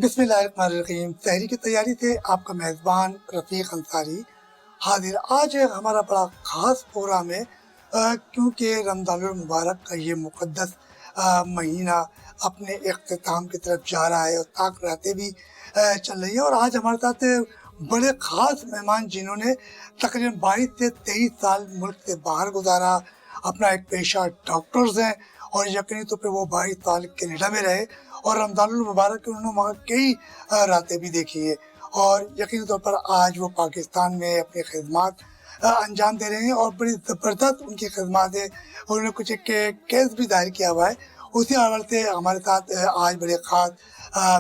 बिस्मिल्लाहिर्रहमानिर्रहीम। तहरीक तैयारी से आपका मेज़बान रफ़ीक अंसारी हाजिर। आज हमारा बड़ा ख़ास प्रोग्राम है क्योंकि रमज़ानुल मुबारक का ये मुक़द्दस महीना अपने इख्तिताम की तरफ जा रहा है और ताक रातें भी चल रही हैं। और आज हमारे साथ बड़े ख़ास मेहमान जिन्होंने तकरीबन 22 से 23 साल मुल्क से बाहर गुजारा, अपना एक पेशा डॉक्टर्स हैं और यकीनी तौर पे वो 22 साल कनाडा में रहे और रमज़ानुल मुबारक के उन्होंने वहाँ कई रातें भी देखी है और यकीनी तौर पर आज वो पाकिस्तान में अपनी खिदमत अंजाम दे रहे हैं और बड़ी ज़बरदस्त उनकी खिदमत है। उन्होंने कुछ एक केस भी दायर किया हुआ है। उसी हवाले से हमारे साथ आज बड़े ख़ास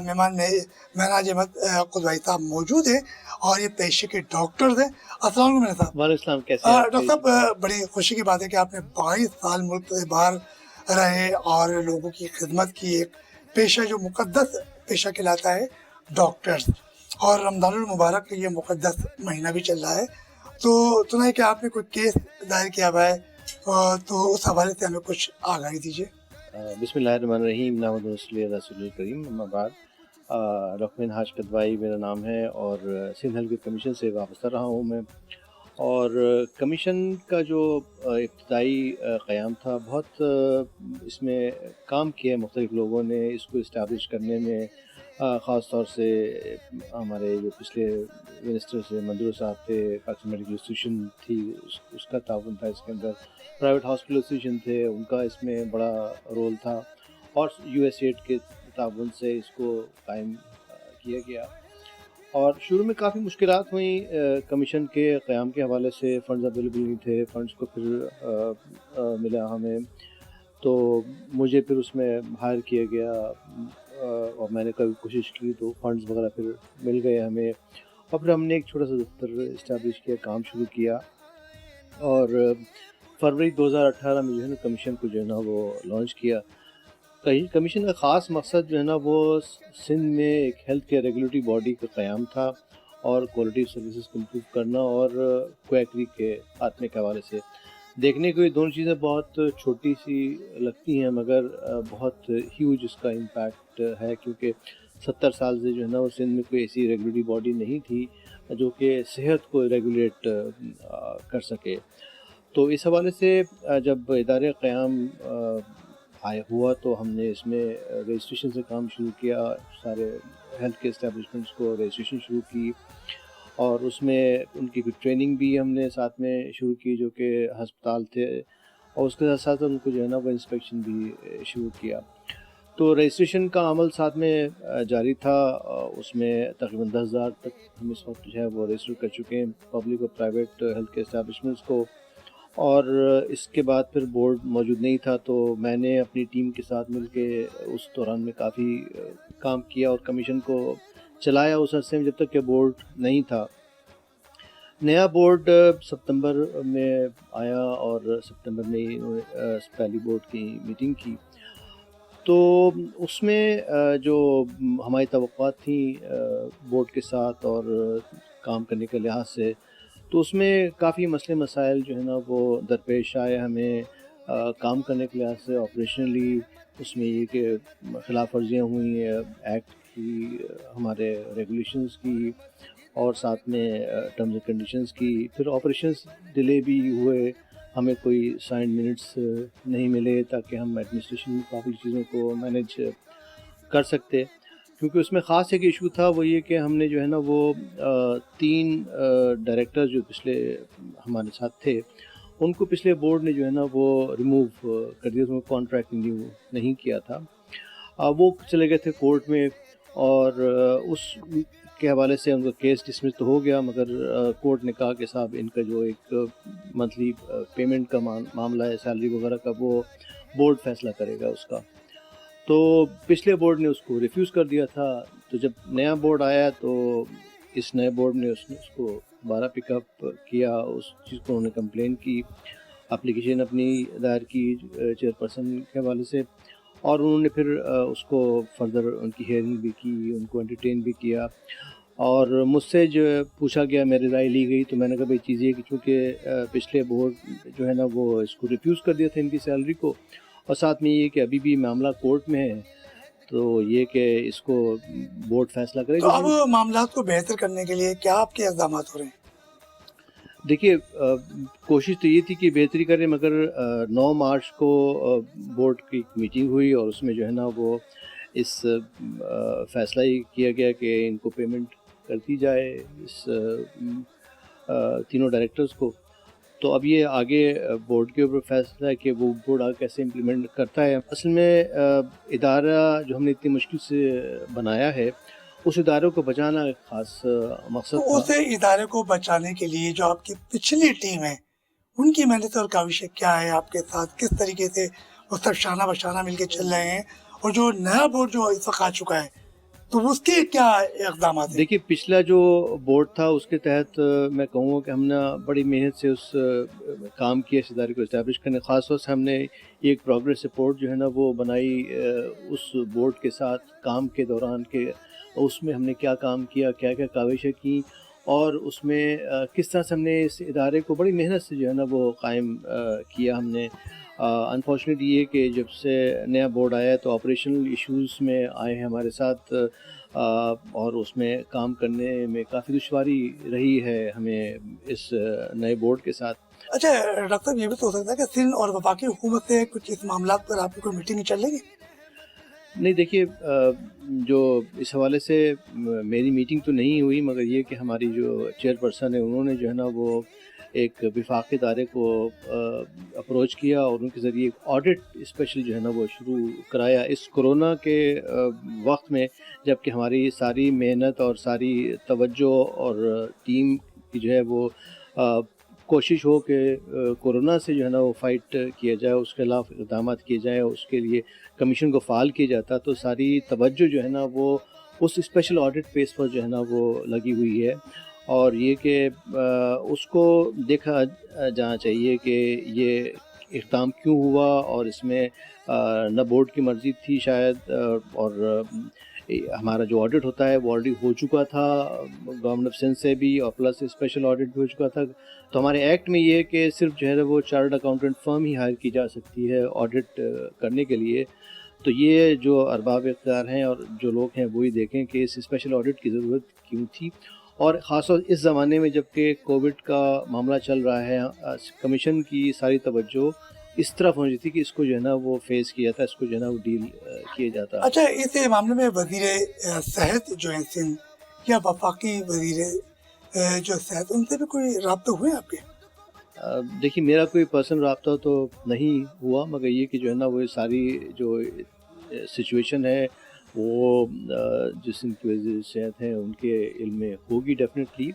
मेहमान महनाज अहमद कुदवाई साहब मौजूद हैं और ये पेशे के डॉक्टर्स हैं। अस्सलाम वालेकुम मेहनाज साहब। वालेकुम सलाम, कैसे हैं डॉक्टर साहब, बड़ी खुशी की बात है कि आपने 22 साल मुल्क से बाहर रहे और लोगों की खिदमत की। एक पेशा जो मुक़द्दस पेशा कहलाता है डॉक्टर्स, और रमज़ानुल मुबारक का ये मुक़द्दस महीना भी चल रहा है, तो सुना है कि आपने कोई केस दायर किया हुआ है, तो उस हवाले से हमें कुछ आगाही दीजिए। बिस्मिल्लाहिर्रहमानिर्रहीम, नाहमदुहु व नस्तईनुहु अला रसूलिल करीम, अम्मा बाद। डॉक्टर महनाज कुदवाई मेरा नाम है और सिंध हेल्थ कमीशन से वाबस्ता रहा हूँ मैं। और कमीशन का जो इब्तदाई क़याम था, बहुत इसमें काम किया मुख्तलिफ़ लोगों ने इसको इस्टेब्लिश करने में। ख़ास तौर से हमारे जो पिछले मिनिस्टर से मंजूर साहब थे, पाकिस्तान मेडिकल एसोसिएशन थी, उसका ताउन था इसके अंदर। प्राइवेट हॉस्पिटल एसोसिएशन थे, उनका इसमें बड़ा रोल था और यूएसएड के ताउन से इसको कायम किया गया। और शुरू में काफ़ी मुश्किलात हुई कमीशन के क़याम के हवाले से। फ़ंड्स अवेलेबल नहीं थे, फ़ंड्स को फिर मिला हमें, तो मुझे फिर उसमें हायर किया गया और मैंने कभी कोशिश की तो फंड्स वगैरह फिर मिल गए हमें और फिर हमने एक छोटा सा दफ्तर इस्टेब्लिश किया, काम शुरू किया। और फरवरी 2018 में जो है ना कमीशन को जो है ना वो लॉन्च किया। कमीशन का ख़ास मकसद जो है ना वो सिंध में एक हेल्थ केयर रेगुलेटरी बॉडी का क़याम था और क्वालिटी सर्विसेज को इम्प्रूव करना और क्वैकरी के खात्मे के हवाले से। देखने को ये दोनों चीज़ें बहुत छोटी सी लगती हैं, मगर बहुत ह्यूज इसका इम्पैक्ट है, क्योंकि 70 साल से जो है ना वो सिंध में कोई ऐसी रेगुलेटरी बॉडी नहीं थी जो कि सेहत को रेगुलेट कर सके। तो इस हवाले से जब इदारे क़याम हुआ तो हमने इसमें रजिस्ट्रेशन से काम शुरू किया, सारे हेल्थ के इस्टेब्लिशमेंट्स को रजिस्ट्रेशन शुरू की और उसमें उनकी कुछ ट्रेनिंग भी हमने साथ में शुरू की जो कि हस्पताल थे, और उसके साथ साथ उनको जो है ना वो इंस्पेक्शन भी शुरू किया। तो रजिस्ट्रेशन का अमल साथ में जारी था। उसमें तकरीबन 10,000 तक हम इस वक्त जो है वो रजिस्टर कर चुके हैं पब्लिक और प्राइवेट हेल्थ के इस्टेब्लिशमेंट्स को। और इसके बाद फिर बोर्ड मौजूद नहीं था, तो मैंने अपनी टीम के साथ मिलके उस दौरान में काफ़ी काम किया और कमीशन को चलाया उस अरसे में जब तक कि बोर्ड नहीं था। नया बोर्ड सितंबर में आया और सितंबर में ही पहली बोर्ड की मीटिंग की, तो उसमें जो हमारी तवक्कुआत थी बोर्ड के साथ और काम करने के लिहाज से, तो उसमें काफ़ी मसले मसाइल जो है ना वो दरपेश आए हमें काम करने के लिहाज से। ऑपरेशनली उसमें ये कि ख़िलाफ़ वर्जियाँ हुई एक्ट की, हमारे रेगुलेशंस की और साथ में टर्म्स एंड कंडीशंस की। फिर ऑपरेशंस डिले भी हुए, हमें कोई साइन मिनट्स नहीं मिले ताकि हम एडमिनिस्ट्रेशन काफ़ी चीज़ों को मैनेज कर सकते। क्योंकि उसमें ख़ास एक इशू था, वो ये कि हमने जो है ना वो 3 डायरेक्टर जो पिछले हमारे साथ थे, उनको पिछले बोर्ड ने जो है ना वो रिमूव कर दिया, उसमें कॉन्ट्रैक्ट रिन्यू नहीं किया था। वो चले गए थे कोर्ट में और उस के हवाले से उनका केस डिसमिस तो हो गया, मगर कोर्ट ने कहा कि साहब इनका जो एक मंथली पेमेंट का मामला है, सैलरी वगैरह का, वो बोर्ड फैसला करेगा उसका। तो पिछले बोर्ड ने उसको रिफ्यूज़ कर दिया था। तो जब नया बोर्ड आया तो इस नए बोर्ड ने उसको दोबारा पिकअप किया, उस चीज़ को उन्होंने कंप्लेन की, एप्लीकेशन अपनी दायर की चेयरपर्सन के हवाले से, और उन्होंने फिर उसको फर्दर उनकी हियरिंग भी की, उनको एंटरटेन भी किया और मुझसे जो पूछा गया, मेरी राय ली गई। तो मैंने कहा भाई चीज़ ये कि चूँकि पिछले बोर्ड जो है ना वो इसको रिफ्यूज़ कर दिया था इनकी सैलरी को, और साथ में ये कि अभी भी मामला कोर्ट में है, تو یہ کہ اس کو بورڈ فیصلہ کرے. تو اب معاملات کو بہتر کرنے کے لیے کیا آپ کے اقدامات ہو رہے ہیں؟ دیکھیے کوشش تو یہ تھی کہ بہتری کریں، مگر 9 مارچ کو بورڈ کی میٹنگ ہوئی اور اس میں جو ہے نا وہ اس فیصلہ ہی کیا گیا کہ ان کو پیمنٹ کر دی جائے اس تینوں ڈائریکٹرز کو. تو اب یہ آگے بورڈ کے اوپر فیصلہ ہے کہ وہ بورڈ آگے کیسے امپلیمنٹ کرتا ہے. اصل میں ادارہ جو ہم نے اتنی مشکل سے بنایا ہے اس ادارے کو بچانا ایک خاص مقصد تو تھا. اسے ادارے کو بچانے کے لیے جو آپ کی پچھلی ٹیم ہے ان کی محنت اور کاوشیں کیا ہے آپ کے ساتھ، کس طریقے سے وہ سب شانہ بشانہ مل کے چل رہے ہیں، اور جو نیا بورڈ جو اس وقت آ چکا ہے تو اس کے کیا اقدامات ہیں؟ دیکھیے پچھلا جو بورڈ تھا اس کے تحت میں کہوں گا کہ ہم نے بڑی محنت سے اس کام کیا اس ادارے کو اسٹیبلش کرنے. خاص طور سے ہم نے ایک پروگریس رپورٹ جو ہے نا وہ بنائی اس بورڈ کے ساتھ کام کے دوران، کہ اس میں ہم نے کیا کام کیا، کیا کیا کاوشیں کی، اور اس میں کس طرح سے ہم نے اس ادارے کو بڑی محنت سے جو ہے نا وہ قائم کیا ہم نے. انفارچونیٹلی یہ کہ جب سے نیا بورڈ آیا تو آپریشنل ایشوز میں آئے ہیں ہمارے ساتھ، اور اس میں کام کرنے میں کافی دشواری رہی ہے ہمیں اس نئے بورڈ کے ساتھ. اچھا ڈاکٹر صاحب، یہ بھی تو ہو سکتا ہے کہ سندھ اور وفاقی حکومت سے کچھ اس معاملات پر آپ کی کوئی میٹنگ چل رہی ہے؟ نہیں دیکھیے جو اس حوالے سے میری میٹنگ تو نہیں ہوئی، مگر یہ کہ ہماری جو چیئر پرسن ہے انہوں نے جو ہے نا وہ ایک وفاقی ادارے کو اپروچ کیا اور ان کے ذریعے ایک آڈٹ اسپیشل جو ہے نا وہ شروع کرایا اس کورونا کے وقت میں، جب کہ ہماری ساری محنت اور ساری توجہ اور ٹیم کی جو ہے وہ کوشش ہو کہ کورونا سے جو ہے نا وہ فائٹ کیا جائے، اس کے خلاف اقدامات کیے جائیں، اس کے لیے کمیشن کو فعال کیا جاتا، تو ساری توجہ جو ہے نا وہ اس اسپیشل آڈٹ پیس پر جو ہے نا وہ لگی ہوئی ہے. اور یہ کہ اس کو دیکھا جانا چاہیے کہ یہ اقدام کیوں ہوا، اور اس میں نہ بورڈ کی مرضی تھی شاید، اور ہمارا جو آڈٹ ہوتا ہے وہ آلریڈی ہو چکا تھا گورنمنٹ آف سندھ سے بھی، اور پلس اسپیشل آڈٹ بھی ہو چکا تھا. تو ہمارے ایکٹ میں یہ کہ صرف جو ہے وہ چارٹرڈ اکاؤنٹنٹ فرم ہی ہائر کی جا سکتی ہے آڈٹ کرنے کے لیے. تو یہ جو ارباب اختیار ہیں اور جو لوگ ہیں وہی دیکھیں کہ اس اسپیشل آڈٹ کی ضرورت کیوں تھی. اور خاص طور اس زمانے میں جب کہ کووڈ کا معاملہ چل رہا ہے، کمیشن کی ساری توجہ اس طرف ہونی تھی کہ اس کو جو ہے نا وہ فیس کیا جاتا، اس کو جو ہے نا وہ ڈیل کیا جاتا. اچھا اس معاملے میں وزیر صحت جو ہیں سندھ یا وفاقی وزیر جو صحت، ان سے بھی کوئی رابطہ ہوئے آپ کے؟ دیکھیے میرا کوئی پرسنل رابطہ تو نہیں ہوا، مگر یہ کہ جو ہے نا وہ ساری جو سچویشن ہے وہ جس ان کی وزیر صحت ہیں ان کے علم میں ہوگی ڈیفینیٹلی،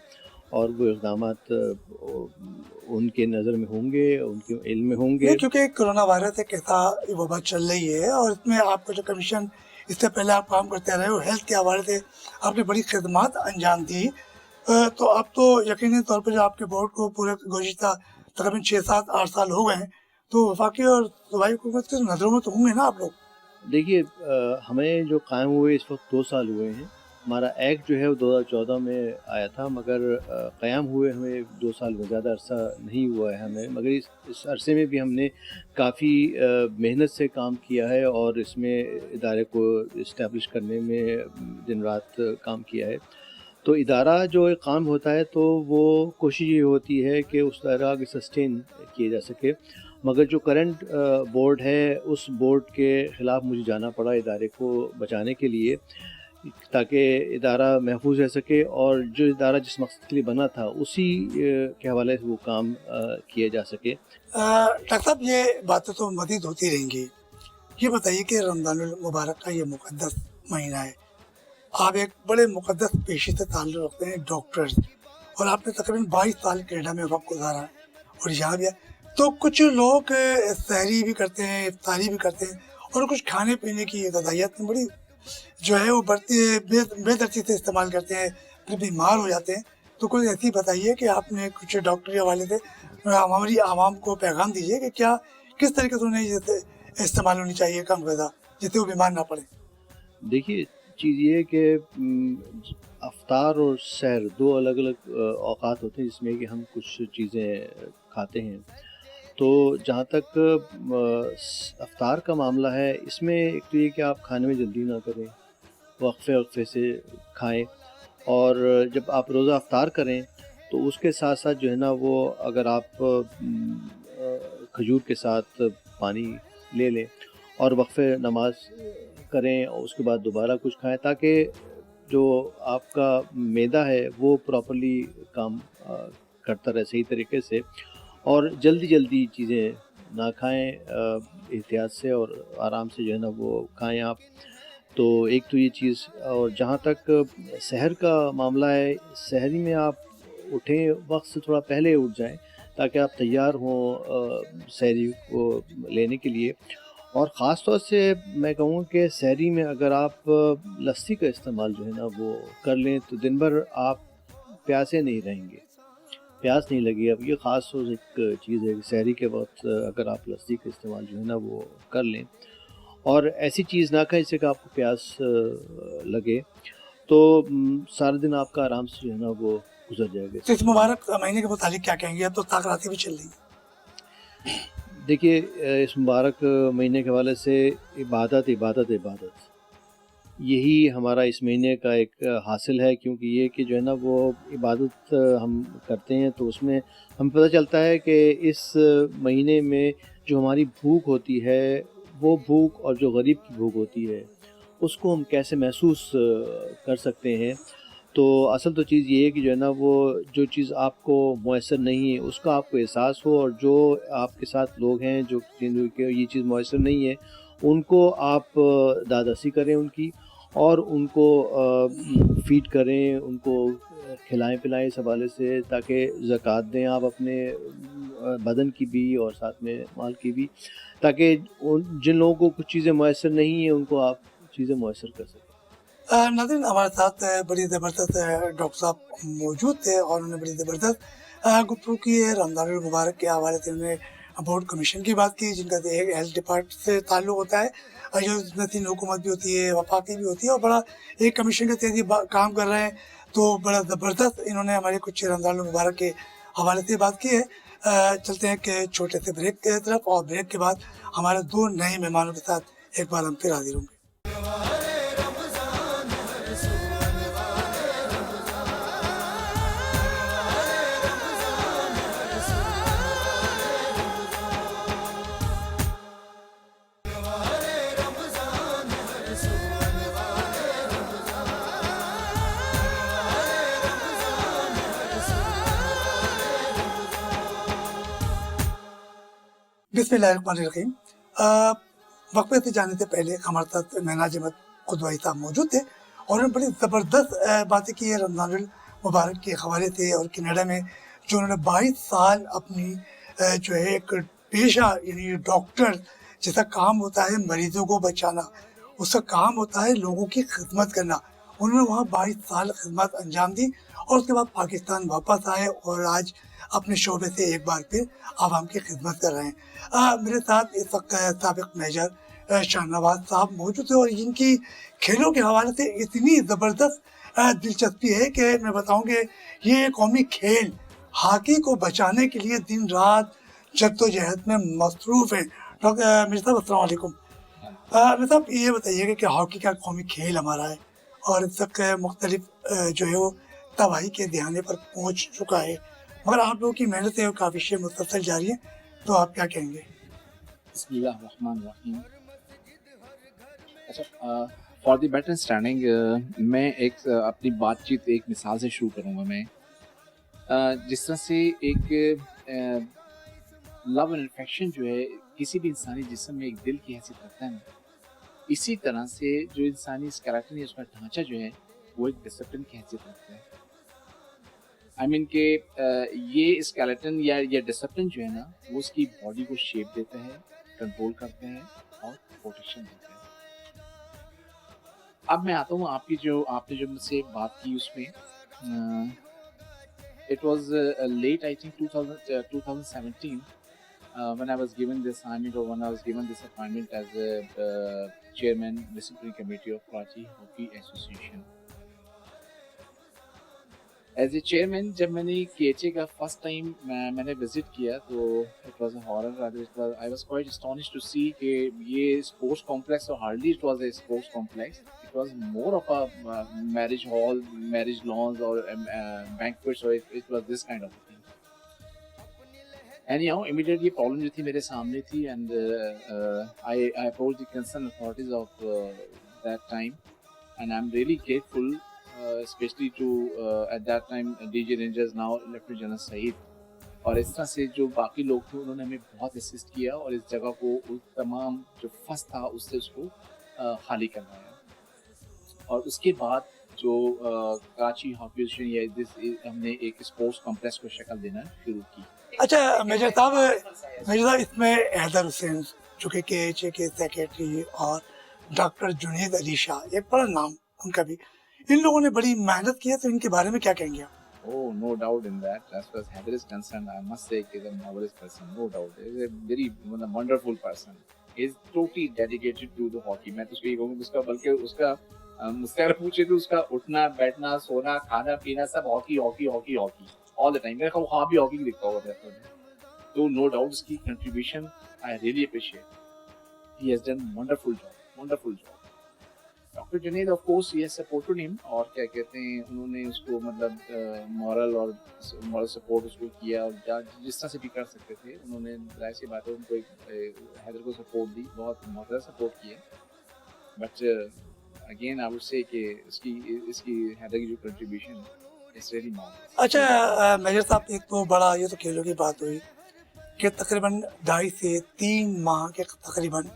اور وہ اقدامات ان کے نظر میں ہوں گے، ان کے علم میں ہوں گے. کیونکہ کرونا وائرس ایک ایسا وبا چل رہی ہے، اور اس میں آپ کا جو کمیشن اس سے پہلے آپ کام کرتے رہے ہو، ہیلتھ کے حوالے سے آپ نے بڑی خدمات انجام دی. تو اب تو یقینی طور پر جو آپ کے بورڈ کو پورے گزشتہ تقریباً 6-7-8 سال ہو گئے ہیں، تو وفاقی اور صوبائی حکومت کی نظروں میں تو ہوں گے نا آپ لوگ؟ دیکھیے ہمیں جو قائم ہوئے اس وقت 2 سال ہوئے ہیں. ہمارا ایکٹ جو ہے وہ 2014 میں آیا تھا، مگر قیام ہوئے ہمیں 2 سال میں زیادہ عرصہ نہیں ہوا ہے ہمیں، مگر اس عرصے میں بھی ہم نے کافی محنت سے کام کیا ہے، اور اس میں ادارے کو اسٹیبلش کرنے میں دن رات کام کیا ہے. تو ادارہ جو ایک کام ہوتا ہے تو وہ کوشش یہ ہوتی ہے کہ اس ادارہ کو سسٹین کیا جا سکے. مگر جو کرنٹ بورڈ ہے اس بورڈ کے خلاف مجھے جانا پڑا ادارے کو بچانے کے لیے، تاکہ ادارہ محفوظ رہ سکے، اور جو ادارہ جس مقصد کے لیے بنا تھا اسی کے حوالے سے وہ کام کیا جا سکے. ڈاکٹر صاحب یہ باتیں تو مزید ہوتی رہیں گی، یہ بتائیے کہ رمضان المبارک کا یہ مقدس مہینہ ہے، آپ ایک بڑے مقدس پیشے سے تعلق رکھتے ہیں ڈاکٹرز، اور آپ نے تقریباً 22 سال کینیڈا میں وقت گزارا ہے اور یہاں بھی تو کچھ لوگ سحری بھی کرتے ہیں، افطاری بھی کرتے ہیں، اور کچھ کھانے پینے کی غذائیت میں بڑی جو ہے وہ بڑھتی بے ترتیب سے استعمال کرتے ہیں، پھر بیمار ہو جاتے ہیں. تو کوئی ایسی بتائیے کہ آپ نے کچھ ڈاکٹری حوالے سے ہماری عوام کو پیغام دیجیے کہ کیا کس طریقے سے انہیں استعمال ہونی چاہیے کم غذا، جس سے وہ بیمار نہ پڑے. دیکھیے چیز یہ ہے کہ افطار اور سحر 2 الگ الگ اوقات ہوتے ہیں جس میں کہ ہم کچھ چیزیں کھاتے ہیں. تو جہاں تک افطار کا معاملہ ہے، اس میں ایک تو یہ کہ آپ کھانے میں جلدی نہ کریں، وقفے وقفے سے کھائیں، اور جب آپ روزہ افطار کریں تو اس کے ساتھ ساتھ جو ہے نا وہ اگر آپ کھجور کے ساتھ پانی لے لیں اور وقفے نماز کریں اور اس کے بعد دوبارہ کچھ کھائیں، تاکہ جو آپ کا معدہ ہے وہ پراپرلی کام کرتا رہے صحیح طریقے سے، اور جلدی جلدی چیزیں نہ کھائیں، احتیاط سے اور آرام سے جو ہے نا وہ کھائیں آپ. تو ایک تو یہ چیز. اور جہاں تک سحر کا معاملہ ہے، سحری میں آپ اٹھیں وقت سے تھوڑا پہلے اٹھ جائیں تاکہ آپ تیار ہوں سحری کو لینے کے لیے. اور خاص طور سے میں کہوں کہ سحری میں اگر آپ لسی کا استعمال جو ہے نا وہ کر لیں تو دن بھر آپ پیاسے نہیں رہیں گے، پیاس نہیں لگی. اب یہ خاص طور سے ایک چیز ہے کہ سحری کے وقت اگر آپ لسی کا استعمال جو ہے نا وہ کر لیں اور ایسی چیز نہ کھائیں جس سے کہ آپ کو پیاس لگے، تو سارا دن آپ کا آرام سے جو ہے نا وہ گزر جائے گا. تو اس مبارک مہینے کے متعلق کیا کہیں گے؟ اب تو تاخیراتی بھی چل رہی ہیں. دیکھیے اس مبارک مہینے کے حوالے سے عبادت عبادت عبادت یہی ہمارا اس مہینے کا ایک حاصل ہے، کیونکہ یہ کہ جو ہے نا وہ عبادت ہم کرتے ہیں تو اس میں ہمیں پتہ چلتا ہے کہ اس مہینے میں جو ہماری بھوک ہوتی ہے وہ بھوک، اور جو غریب کی بھوک ہوتی ہے اس کو ہم کیسے محسوس کر سکتے ہیں. تو اصل تو چیز یہ ہے کہ جو ہے نا وہ جو چیز آپ کو میسر نہیں ہے اس کا آپ کو احساس ہو، اور جو آپ کے ساتھ لوگ ہیں جو یہ چیز میسر نہیں ہے ان کو آپ دادرسی کریں ان کی، اور ان کو فیڈ کریں، ان کو کھلائیں پلائیں اس حوالے سے، تاکہ زکوٰۃ دیں آپ اپنے بدن کی بھی اور ساتھ میں مال کی بھی، تاکہ جن لوگوں کو کچھ چیزیں میسر نہیں ہیں ان کو آپ چیزیں میسر کر سکیں. ناظرین، ہمارے ساتھ بڑی زبردست ڈاکٹر صاحب موجود تھے اور انہوں نے بڑی زبردست گفتگو کی ہے. رمضان المبارک کے حوالے سے انہوں نے بورڈ کمیشن کی بات کی جن کا ہیلتھ ڈپارٹمنٹ سے تعلق ہوتا ہے، جو نتین حکومت بھی ہوتی ہے، وفاقی بھی ہوتی ہے، اور بڑا ایک کمیشن کے تحت کام کر رہے ہیں. تو بڑا زبردست انہوں نے ہمارے کچھ رمضان المبارک کے حوالے سے بات کی ہے. چلتے ہیں کہ چھوٹے سے بریک کی طرف، اور بریک کے بعد ہمارے دو نئے مہمانوں کے ساتھ ایک بار ہم پھر حاضر ہوں گے. بسم اللہ الرحمن الرحیم. وقفے سے جانے سے پہلے ہمارے ساتھ مہناز احمد قدوائی صاحب موجود تھے اور انہوں نے بڑی زبردست باتیں کی ہے رمضان المبارک کے حوالے سے، اور کینیڈا میں جو انہوں نے 22 سال اپنی جو ہے ایک پیشہ یعنی ڈاکٹر جیسا کام ہوتا ہے مریضوں کو بچانا، اس کا کام ہوتا ہے لوگوں کی خدمت کرنا. انہوں نے وہاں 22 سال خدمت انجام دی اور اس کے بعد پاکستان واپس آئے اور آج اپنے شعبے سے ایک بار پھر عوام کی خدمت کر رہے ہیں. میرے ساتھ اس وقت سابق میجر شاہ نواز صاحب موجود ہیں اور ان کی کھیلوں کے حوالے سے اتنی زبردست دلچسپی ہے کہ میں بتاؤں کہ یہ قومی کھیل ہاکی کو بچانے کے لیے دن رات جدوجہد میں مصروف ہیں. ڈاکٹر مرزا صاحب السلام علیکم. مرزا صاحب یہ بتائیے کہ ہاکی کا قومی کھیل ہمارا ہے اور اس وقت مختلف جو ہے وہ تباہی کے دہانے پر پہنچ چکا ہے، مگر آپ لوگوں کی محنت ہے اور کاوشیں مسلسل جاری ہیں، تو آپ کیا کہیں گے؟ بسم اللہ الرحمن الرحیم. اچھا، فار دی بیٹر انڈرسٹینڈنگ میں ایک اپنی بات چیت ایک مثال سے شروع کروں گا. میں جس طرح سے ایک لو اینڈ افیکشن جو ہے کسی بھی انسانی جسم میں ایک دل کی حیثیت رکھتا ہے نا، اسی طرح سے جو انسانی اسکیلیٹن ہے اس کا ڈھانچہ جو ہے وہ ایک ڈسپلن کی حیثیت رکھتا ہے. آئی مین کہ یہ اسکیلیٹن یا ڈسپلن جو ہے نا وہ اس کی باڈی کو شیپ دیتا ہے، کنٹرول کرتے ہیں اور پروٹیکشن دیتا ہے. اب میں آتا ہوں آپ نے جو مجھ سے بات کی اس میں it was late I think 2017 when I was given this assignment or when I was given this appointment as a chairman disciplinary committee of Karachi Hockey Association. As a chairman जब मैंने KHA का first time मैंने visit किया तो it was a horror, I was quite astonished to see कि ये sports complex, और hardly it was a sports complex, it was more of a marriage hall, marriage lawns और banquets, और it was this kind of thing. Anyhow immediate ये problem जो थी मेरे सामने थी, and I approach the concern authorities of that time, and I'm really grateful, especially to at that time DJ Rangers, now Lieutenant General Saeed, और इस तरह से जो बाकी लोग थे उन्होंने हमें बहुत असिस्ट किया और इस जगह को उस तमाम जो फंस था उससे उसको खाली करवाया. और उसके बाद जो कराची हॉकी एसोसिएशन या हमने एक स्पोर्ट्स कॉम्प्लेक्स को शक्ल देना शुरू की. अच्छा मेजर साहब इसमें हैदर हुसैन जो कि KHA के सेक्रेटरी और डॉक्टर जुनेद अली शाह, एक बड़ा नाम उनका भी, इन लोगों ने बड़ी मेहनत की है, तो इनके बारे में क्या कहेंगे आप? Oh, no doubt in that. As far as Heather is concerned, I must say he's a marvelous person. No doubt. He's a very wonderful person. He's totally dedicated to the hockey. मैं तो उसको ये कहूँगा उसका, बल्कि उसका मुझसे अगर पूछे तो उसका उठना, बैठना, सोना, खाना, पीना सब hockey hockey hockey hockey all the time. मेरा ख्वाब भी हॉकी दिखता होगा रहता है. तो no doubt उसकी contribution I really appreciate. He has done wonderful job. Doctor Junaid of course ये सपोर्टेड हिम, और क्या कहते हैं उन्होंने उसको मतलब मॉरल सपोर्ट उसको किया, और जिस तरह से भी कर सकते थे उन्होंने, जाहिर सी बात है उनको हैदर को सपोर्ट दी, बहुत मॉरल सपोर्ट किया. But again I would say कि इसकी हैदर की जो कंट्रीब्यूशन इज रियली मार्वेलस. अच्छा मेजर साहब, एक तो बड़ा ये तो खेलों की बात हुई कि तकरीबन 2.5 से 3 माह के तकरीबन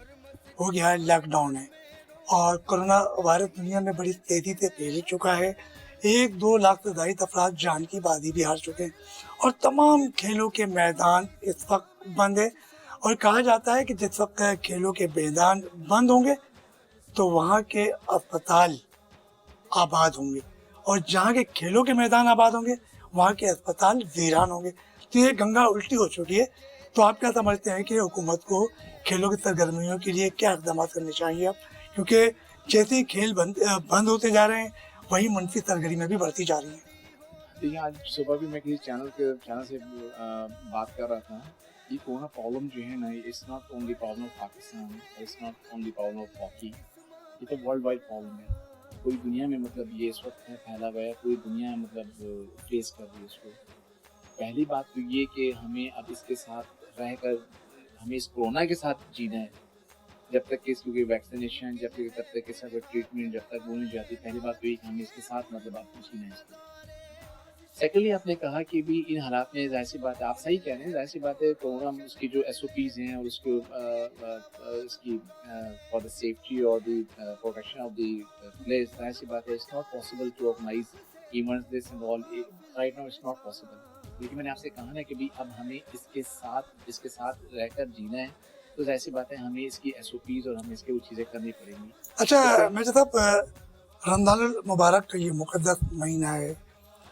हो गया है लॉकडाउन है, और कोरोना वायरस दुनिया में बड़ी तेज़ी से फैल चुका है. 1-2 लाख से ज़ायद अफराद जान की बाजी भी हार चुके हैं, और तमाम खेलों के मैदान इस वक्त बंद है. और कहा जाता है कि जिस वक्त खेलों के मैदान बंद होंगे तो वहाँ के अस्पताल आबाद होंगे, और जहाँ के खेलों के मैदान आबाद होंगे वहाँ के अस्पताल वीरान होंगे. तो ये गंगा उल्टी हो चुकी है. तो आप क्या समझते हैं कि हुकूमत को खेलों की सरगर्मियों के लिए क्या इक़दाम करने चाहिए आप, क्योंकि जैसे ही खेल बंद होते जा रहे हैं वही मनफी सरगर्मियाँ भी बढ़ती जा रही हैं? देखिए आज सुबह भी मैं किसी चैनल से बात कर रहा था, ये कोरोना प्रॉब्लम जो है ना, it's not only problem of Pakistan, it's not only problem of hockey, ये तो वर्ल्ड वाइड प्रॉब्लम है. पूरी दुनिया में मतलब ये इस वक्त फैला हुआ है, पूरी दुनिया मतलब फेस कर रही है इसको. पहली बात तो ये कि हमें अब इसके साथ रहकर हमें इस कोरोना के साथ जीना है. जब तक कि इसकी वैक्सीनेशन, तब तक इसका कोई ट्रीटमेंट जब तक वो नहीं जाती, पहली बात तो ये कि हमें इसके साथ मतलब आप जीना है इसको. सेकेंडली आपने कहा कि भी इन हालात में जाहिर सी बात है, आप सही कह रहे हैं, जाहिर सी बात है कोरोना उसकी जो SOPs हैं और उसको इसकी फॉर द सेफ्टी और the protection of the place, जाहिर सी बात है it's not possible to organise events this and all right now, it's not possible. लेकिन मैंने आपसे कहा ना कि भी अब हमें इसके साथ रहकर जीना है, तो जाहिर सी बात है हमें इसकी SOPs और हमें इसके वो चीज़ें करनी पड़ेंगी. अच्छा मेजर साहब, रमज़ानुल मुबारक का ये मुक़द्दस महीना है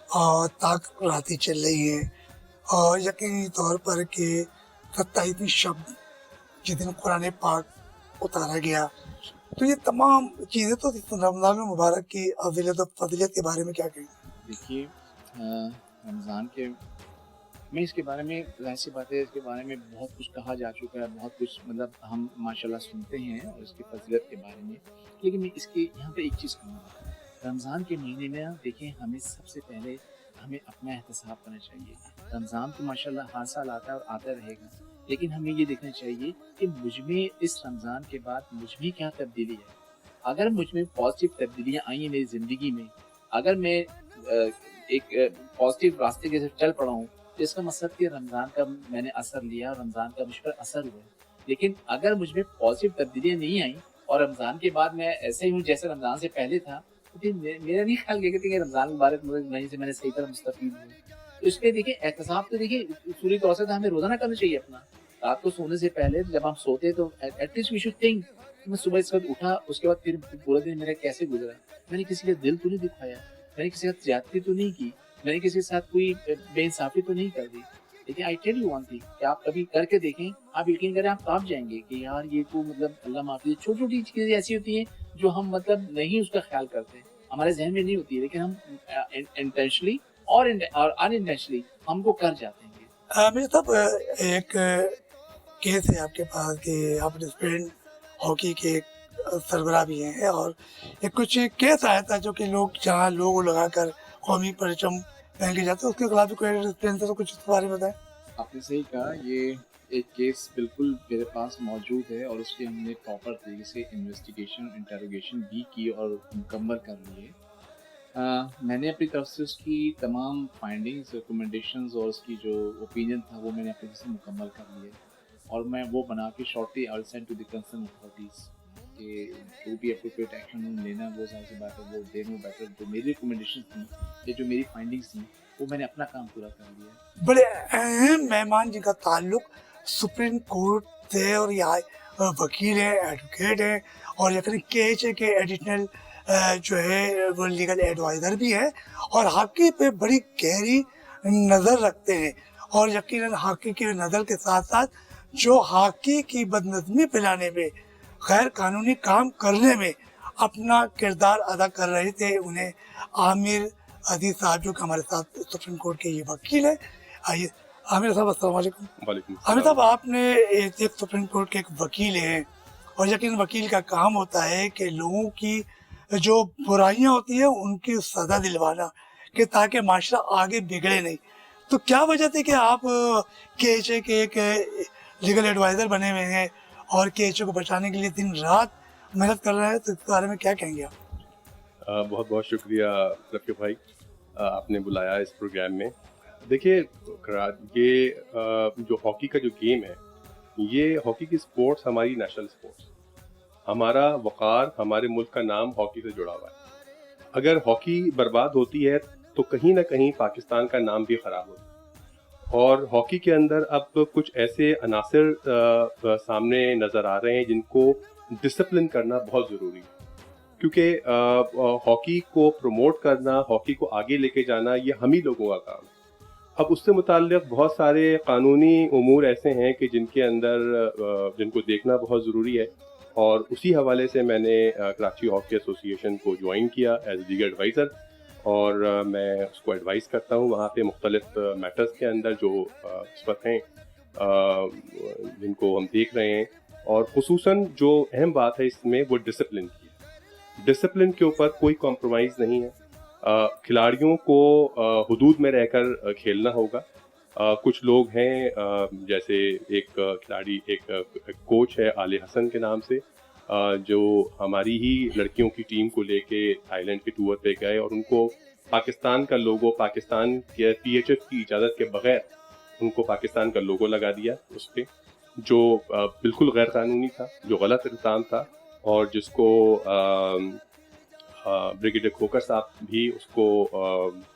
और ताक रातें चल रही हैं, और यकीनी तौर पर कि 27वीं शब जिस दिन कुरान पाक उतारा गया, तो ये तमाम चीज़ें तो रमज़ानुल मुबारक की अज़ीलत और फ़ज़ीलत के बारे में क्या कहेंगे? देखिए रमज़ान के मैं इसके बारे में, जाहिर सी बात है इसके बारे में बहुत कुछ कहा जा चुका है, बहुत कुछ मतलब हम माशाल्लाह सुनते हैं और इसकी फजीलत के बारे में. लेकिन मैं इसके यहाँ पे एक चीज़ कहूँगा, रमज़ान के महीने में देखिए हमें सबसे पहले हमें अपना एहतसाब करना चाहिए. रमज़ान तो माशाल्लाह हर साल आता है और आता रहेगा, लेकिन हमें ये देखना चाहिए कि मुझ में इस रमज़ान के बाद मुझ में क्या तब्दीली है. अगर मुझ में पॉजिटिव तब्दीलियाँ आई हैं मेरी ज़िंदगी में, अगर मैं एक पॉजिटिव रास्ते के चल पड़ा हूँ, तो इसका मतलब कि रमज़ान का मैंने असर लिया और रमज़ान का मुझ पर असर हुआ. लेकिन अगर मुझ में पॉजिटिव तब्दीलियाँ नहीं आई और रमज़ान के बाद मैं ऐसे ही हूँ जैसे रमज़ान से पहले था, तो मेरा नहीं ख्याल कि रमज़ान मुबारक नहीं से मैंने सही तरह मुस्तफ़ीद हूँ. तो इस पर देखिए एहतसाब तो देखिए पूरी तौर से तो हमें रोज़ाना करना चाहिए अपना. रात को सोने से पहले जब हम सोते तो एटलीस्ट वी शुड थिंक, मैं सुबह इस वक्त उठा, उसके बाद फिर पूरा दिन मेरा कैसे गुजरा, मैंने किसी का दिल तो नहीं दिखाया, मैंने किसी के साथ ज्यादती तो नहीं की, मैंने किसी के साथ कोई बेइंसाफी तो नहीं कर दी. लेकिन I tell you one thing कि आप कभी करके देखें, आप यकीन करें आप कांप जाएंगे कि यार ये तो मतलब अल्लाह माफ़ कीजिए, छोटी छोटी चीज़ें ऐसी होती हैं जो हम मतलब नहीं उसका ख्याल करते, हमारे जहन में नहीं होती है, लेकिन हम इंटेंशनली और अनइंटेंशनली हमको कर जाते हैं। मेरे साहब एक केस है आपके पास कि आप स्टूडेंट हॉकी के सरबराह भी हैं और एक कुछ केस आया था जो कि लोग जहाँ लोगो लगाकर कौमी परचम पहन के जाते हैं उसके खिलाफ भी कोई एक्सपीरियंस है तो कुछ उसके बारे में बताएं। आपने सही कहा, ये एक केस बिल्कुल मेरे पास मौजूद है और उसकी हमने प्रॉपर तरीके से इन्वेस्टिगेशन इंटरोगेशन भी की और मुकम्मल कर ली है। मैंने अपनी तरफ से उसकी तमाम फाइंडिंग्स रिकमेंडेशंस और उसकी जो ओपिनियन था वो मैंने अपनी तरफ से मुकम्मल कर लिया और मैं वो बना के shortly I will send to the concern authorities कि जो भी अप्रोप्रिएट एक्शन लेना वो ज़्यादा से बात है वो देनो बेटर। जो मेरी रिकमेंडेशन थी या जो मेरी फाइंडिंग्स थी वो मैंने अपना काम पूरा कर लिया। बड़े अहम मेहमान जिनका ताल्लुक सुप्रीम कोर्ट से और यहाँ वकील है, एडवोकेट है और यकीन KHA के एडिशनल जो है वो लीगल एडवाइज़र भी है और हॉकी पे बड़ी गहरी नज़र रखते हैं और यकीनन हॉकी की नज़र के साथ साथ जो हॉकी की बदनज़मी फैलाने में गैर कानूनी काम करने में अपना किरदार अदा कर रहे थे, उन्हें आमिर अजीज साहब जो कि हमारे साथ सुप्रीम कोर्ट के ये वकील है। आइए आमिर साहब, अस्सलाम वालेकुम। वालेकुम आमिर साहब, आपने एक सुप्रीम कोर्ट के एक वकील हैं और यकीन वकील का काम होता है कि लोगों की जो बुराइयां होती है उनकी सज़ा दिलवाना कि ताकि माशरा आगे बिगड़े नहीं। तो क्या वजह थी कि आप KHA के एक लीगल एडवाइज़र बने हुए हैं और KHA को बचाने के लिए दिन रात मेहनत कर रहे हैं, तो इसके बारे में क्या कहेंगे आप? बहुत बहुत शुक्रिया रफ़ी भाई, आपने बुलाया इस प्रोग्राम में। देखिए, ये जो हॉकी का जो गेम है, ये हॉकी की स्पोर्ट्स हमारी नेशनल स्पोर्ट्स, हमारा वक़ार, हमारे मुल्क का नाम हॉकी से जुड़ा हुआ है। अगर हॉकी बर्बाद होती है तो कहीं ना कहीं पाकिस्तान का नाम भी ख़राब होता है। और हॉकी के अंदर अब कुछ ऐसे अनासर सामने नज़र आ रहे हैं जिनको डिसिप्लिन करना बहुत ज़रूरी है, क्योंकि हॉकी को प्रमोट करना, हॉकी को आगे लेके जाना, ये हम ही लोगों का काम है। अब उससे मुताल्लिक़ बहुत सारे कानूनी उमूर ऐसे हैं कि जिनके अंदर जिनको देखना बहुत ज़रूरी है और उसी हवाले से मैंने कराची हॉकी एसोसिएशन को ज्वाइन किया एज लीगल एडवाइज़र और मैं उसको एडवाइस करता हूँ वहाँ पे मुख्तलिफ मैटर्स के अंदर जो इस वक्त हैं जिनको हम देख रहे हैं। और ख़ुसूसन जो अहम बात है इसमें वो डिसिप्लिन की है। डिसिप्लिन के ऊपर कोई कॉम्प्रोमाइज़ नहीं है। खिलाड़ियों को हुदूद में रहकर खेलना होगा। कुछ लोग हैं जैसे एक खिलाड़ी, एक कोच है आले हसन के नाम से, जो हमारी ही लड़कियों की टीम को लेके थाईलैंड के टूर पे गए और उनको पाकिस्तान का लोगो, पाकिस्तान के PHF की इजाज़त के बगैर उनको पाकिस्तान का लोगो लगा दिया उस पर, जो बिल्कुल गैर कानूनी था, जो गलत इल्ज़ाम था और जिसको ब्रिगेडियर खोकर साहब भी उसको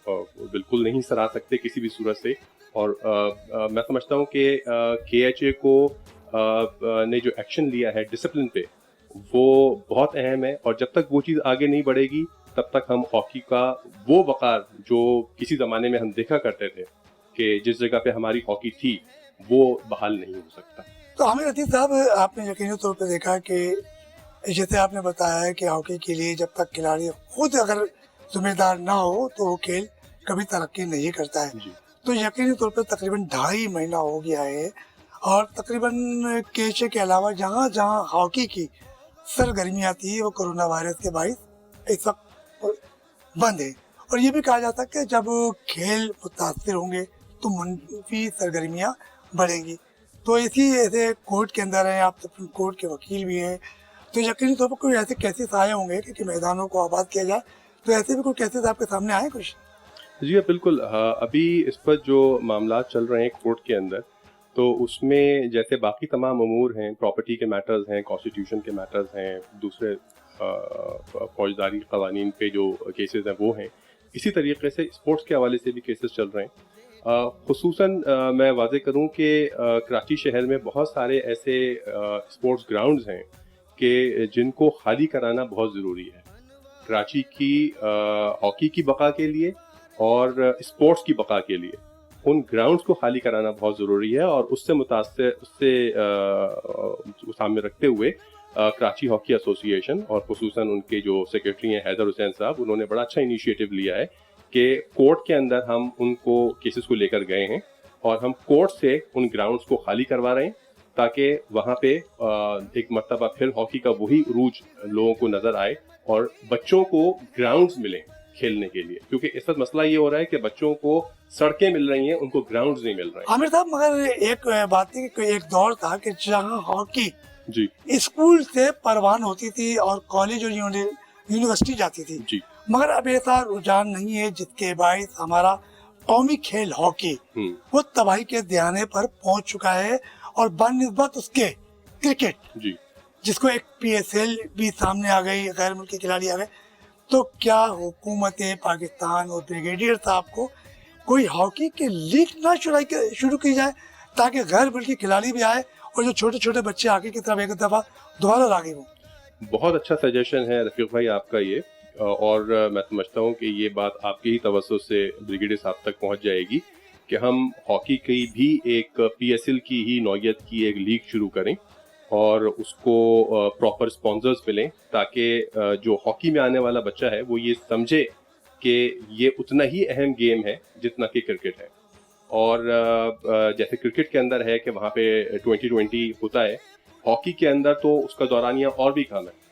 बिल्कुल नहीं सराह सकते किसी भी सूरत से। और मैं समझता हूँ कि KHA को ने जो एक्शन लिया है डिसिप्लिन पे, वो बहुत अहम है और जब तक वो चीज़ आगे नहीं बढ़ेगी तब तक हम हॉकी का वो वक़ार जो किसी ज़माने में हम देखा करते थे कि जिस जगह पे हमारी हॉकी थी वो बहाल नहीं हो सकता। तो आमिर अजीज साहब, आपने यकीनी तौर पर देखा कि जैसे आपने बताया है कि हॉकी के लिए जब तक खिलाड़ी खुद अगर जिम्मेदार ना हो तो वो खेल कभी तरक्की नहीं करता है। तो यकीनी तौर पर तकरीबन 2.5 महीना हो गया है और तकरीबन KHA के अलावा जहाँ जहाँ हॉकी की सरगर्मियाँ थी वो कोरोना वायरस के बाइस इस वक्त बंद है। और ये भी कहा जाता है कि जब खेल मुतासर होंगे तो मनफी सरगर्मियाँ बढ़ेंगी। तो इसी ऐसे कोर्ट के अंदर हैं आप, सुप्रीम कोर्ट के वकील भी हैं, तो यकीनी तौर पर कोई ऐसे केसेस आए होंगे कि मैदानों को आबाद किया जाए, तो ऐसे भी कोई केसेस आपके सामने आए कुछ? जी बिल्कुल। अभी इस पर जो मामला चल रहे हैं कोर्ट के अंदर, तो उसमें जैसे बाकी तमाम अमूर हैं, प्रॉपर्टी के मैटर्स हैं, कॉन्स्टिट्यूशन के मैटर्स हैं, दूसरे फौजदारी कवानीन पे जो केसेस हैं वो हैं, इसी तरीके से स्पोर्ट्स के हवाले से भी केसेस चल रहे हैं। ख़ुसूसन मैं वाज़े करूं कि कराची शहर में बहुत सारे ऐसे स्पोर्ट्स ग्राउंड्स हैं कि जिनको खाली कराना बहुत ज़रूरी है कराची की हॉकी की बका के लिए और स्पोर्ट्स की बका के लिए। उन ग्राउंड्स को खाली कराना बहुत ज़रूरी है और उससे सामने रखते हुए कराची हॉकी एसोसिएशन और ख़ुसूसन उनके जो सेक्रेटरी हैं हैदर हुसैन साहब, उन्होंने बड़ा अच्छा इनिशिएटिव लिया है کہ کورٹ کے اندر ہم ان کو کیسز کو لے کر گئے ہیں اور ہم کورٹ سے ان گراؤنڈز کو خالی کروا رہے ہیں تاکہ وہاں پہ ایک مرتبہ پھر ہاکی کا وہی عروج لوگوں کو نظر آئے اور بچوں کو گراؤنڈز ملیں کھیلنے کے لیے، کیونکہ اس وقت مسئلہ یہ ہو رہا ہے کہ بچوں کو سڑکیں مل رہی ہیں، ان کو گراؤنڈز نہیں مل رہے ہیں۔ عامر صاحب مگر ایک بات تھی کہ ایک دور تھا کہ جہاں ہاکی جی اسکول سے پروان ہوتی تھی اور کالج اور یونیورسٹی جاتی تھی، جی مگر اب ایسا رجحان نہیں ہے جس کے باعث ہمارا قومی کھیل ہاکی ہوں وہ تباہی کے دہانے پر پہنچ چکا ہے، اور بنسبت اس کے کرکٹ جی جس کو ایک پی ایس ایل بھی سامنے آ گئی، غیر ملکی کھلاڑی آ گئے، تو کیا حکومت پاکستان اور بریگیڈیئر صاحب کو کوئی ہاکی کے لیگ نہ شروع کی جائے تاکہ غیر ملکی کھلاڑی بھی آئے اور جو چھوٹے چھوٹے بچے ہاکی کی طرف ایک دفعہ دوبارہ راغب ہوں؟ بہت اچھا سجیشن ہے رفیق بھائی آپ کا یہ، اور میں سمجھتا ہوں کہ یہ بات آپ کے ہی توسط سے بریگیڈیئر صاحب تک پہنچ جائے گی کہ ہم ہاکی کی بھی ایک پی ایس ایل کی ہی نوعیت کی ایک لیگ شروع کریں اور اس کو پراپر اسپانسرز ملیں تاکہ جو ہاکی میں آنے والا بچہ ہے وہ یہ سمجھے کہ یہ اتنا ہی اہم گیم ہے جتنا کہ کرکٹ ہے، اور جیسے کرکٹ کے اندر ہے کہ وہاں پہ 20-20 ہوتا ہے، ہاکی کے اندر تو اس کا دورانیہ اور بھی کم ہے،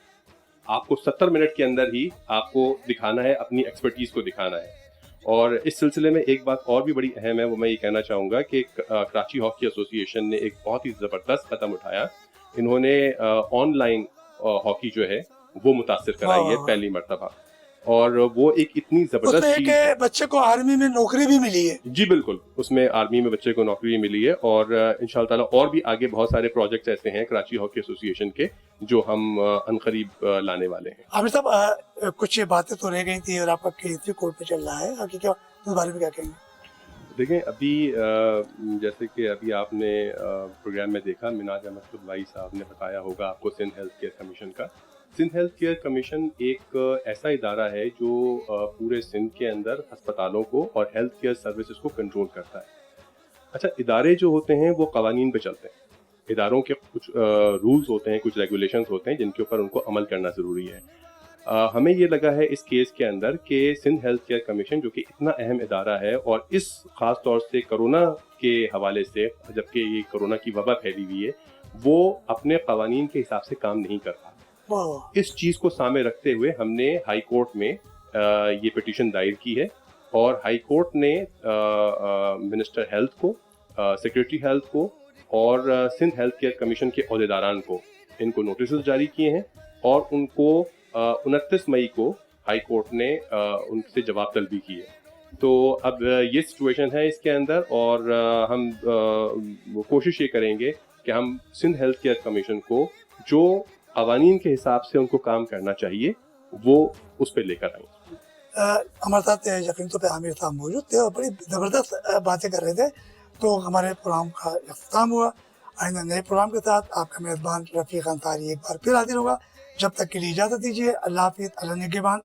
آپ کو 70 منٹ کے اندر ہی آپ کو دکھانا ہے، اپنی ایکسپرٹیز کو دکھانا ہے۔ اور اس سلسلے میں ایک بات اور بھی بڑی اہم ہے، وہ میں یہ کہنا چاہوں گا کہ کراچی ہاکی ایسوسی ایشن نے ایک بہت ہی زبردست قدم اٹھایا، انہوں نے آن لائن ہاکی جو ہے وہ متاثر کرائی ہے پہلی مرتبہ، اور وہ ایک اتنی اس زبردست میں چیز ایک ہے۔ بچے کو آرمی میں نوکری بھی ملی ہے۔ جی بالکل، اس میں آرمی میں بچے کو نوکری ملی ہے، اور انشاءاللہ تعالیٰ اور بھی آگے بہت سارے پروجیکٹس ایسے ہیں کراچی ہاکی ایسوسی ایشن کے جو ہم عنقریب لانے والے ہیں۔ عامر صاحب کچھ باتیں تو رہ گئی تھی اور آپ کا کیس بھی کورٹ پہ چل رہا ہے، ہاکی کے بارے میں کیا کہیں گے؟ دیکھیں ابھی جیسے کہ ابھی آپ نے پروگرام میں دیکھا، مناج احمد قدوائی صاحب نے بتایا ہوگا آپ کو سندھ ہیلتھ کیئر کمیشن کا۔ سندھ ہیلتھ کیئر کمیشن ایک ایسا ادارہ ہے جو پورے سندھ کے اندر ہسپتالوں کو اور ہیلتھ کیئر سروسز کو کنٹرول کرتا ہے۔ اچھا، ادارے جو ہوتے ہیں وہ قوانین پہ چلتے ہیں، اداروں کے کچھ رولز ہوتے ہیں، کچھ ریگولیشنز ہوتے ہیں جن کے اوپر ان کو عمل کرنا ضروری ہے۔ ہمیں یہ لگا ہے اس کیس کے اندر کہ سندھ ہیلتھ کیئر کمیشن جو کہ اتنا اہم ادارہ ہے، اور اس خاص طور سے کرونا کے حوالے سے جبکہ یہ کرونا کی وبا پھیلی ہوئی ہے، وہ اپنے قوانین کے حساب سے کام نہیں کر رہا۔ اس چیز کو سامنے رکھتے ہوئے ہم نے ہائی کورٹ میں یہ پٹیشن دائر کی ہے، اور ہائی کورٹ نے منسٹر ہیلتھ کو، سیکرٹری ہیلتھ کو اور سندھ ہیلتھ کیئر کمیشن کے عہدیداران کو ان کو نوٹسز جاری کیے ہیں، اور ان کو 29 مئی کو ہائی کورٹ نے ان سے جواب طلبی کی ہے۔ تو اب یہ سچویشن ہے اس کے اندر، اور ہم کوشش یہ کریں گے کہ ہم سندھ ہیلتھ کیئر کمیشن کو جو قوانین کے حساب سے ان کو کام کرنا چاہیے وہ اس پہ لے کر آئیں۔ ہمارے ساتھ یقین پہ عامر صاحب موجود تھے اور بڑی زبردست باتیں کر رہے تھے، تو ہمارے پروگرام کا اختتام ہوا۔ آئندہ نئے پروگرام کے ساتھ آپ کا میزبان رفیق انصاری ایک بار پھر حاضر ہوگا۔ جب تک کے لیے اجازت دیجیے، اللہ حافظ، اللہ نگہبان۔